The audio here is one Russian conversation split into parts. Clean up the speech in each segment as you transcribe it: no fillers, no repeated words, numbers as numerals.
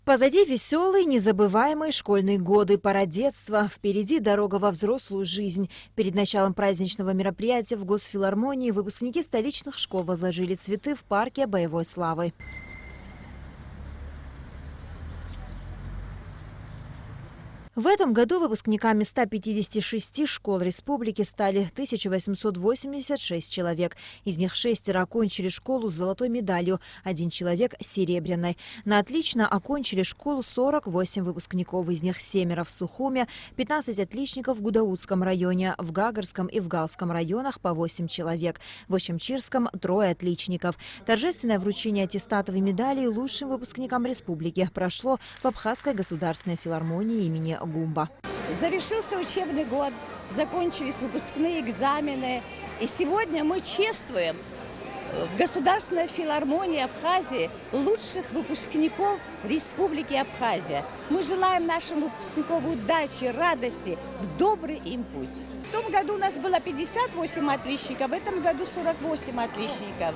Позади веселые, незабываемые школьные годы, пора детства. Впереди дорога во взрослую жизнь. Перед началом праздничного мероприятия в Госфилармонии выпускники столичных школ возложили цветы в парке боевой славы. В этом году выпускниками 156 школ республики стали 1886 человек. Из них 6 окончили школу с золотой медалью, 1 человек – серебряной. На отлично окончили школу 48 выпускников, из них 7 в Сухуме, 15 отличников в Гудаутском районе, в Гагарском и в Галском районах по 8 человек, в Очимчирском – 3 отличников. Торжественное вручение аттестатов и медалей лучшим выпускникам республики прошло в Абхазской государственной филармонии имени Гумба. Завершился учебный год, закончились выпускные экзамены. И сегодня мы чествуем в Государственной филармонии Абхазии лучших выпускников Республики Абхазия. Мы желаем нашим выпускникам удачи, радости, в добрый им путь. В том году у нас было 58 отличников, в этом году 48 отличников.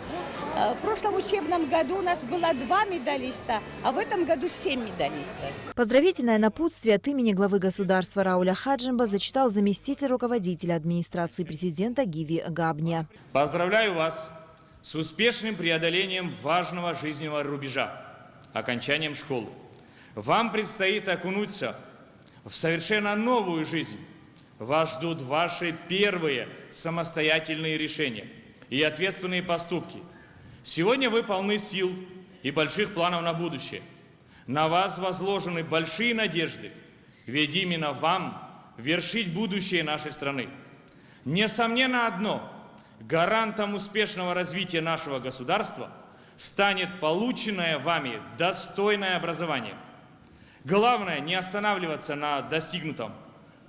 В прошлом учебном году у нас было 2 медалиста, а в этом году 7 медалистов. Поздравительное напутствие от имени главы государства Рауля Хаджимба зачитал заместитель руководителя администрации президента Гиви Габния. Поздравляю вас с успешным преодолением важного жизненного рубежа – окончанием школы. Вам предстоит окунуться в совершенно новую жизнь. Вас ждут ваши первые самостоятельные решения и ответственные поступки. Сегодня вы полны сил и больших планов на будущее. На вас возложены большие надежды, ведь именно вам вершить будущее нашей страны. Несомненно одно – гарантом успешного развития нашего государства станет полученное вами достойное образование. Главное не останавливаться на достигнутом.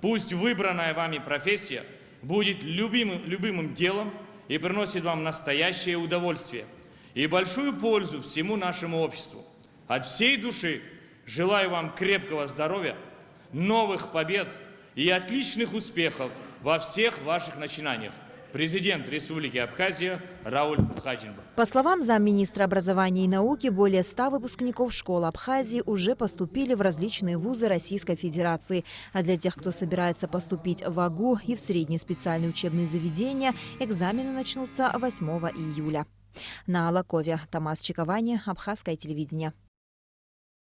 Пусть выбранная вами профессия будет любимым делом и приносит вам настоящее удовольствие и большую пользу всему нашему обществу. От всей души желаю вам крепкого здоровья, новых побед и отличных успехов во всех ваших начинаниях. Президент Республики Абхазия Рауль Хаджимба. По словам замминистра образования и науки, более 100 выпускников школ Абхазии уже поступили в различные вузы Российской Федерации. А для тех, кто собирается поступить в АГУ и в средние специальные учебные заведения, экзамены начнутся 8 июля. На Алакове. Тамас Чиковани, Абхазское телевидение.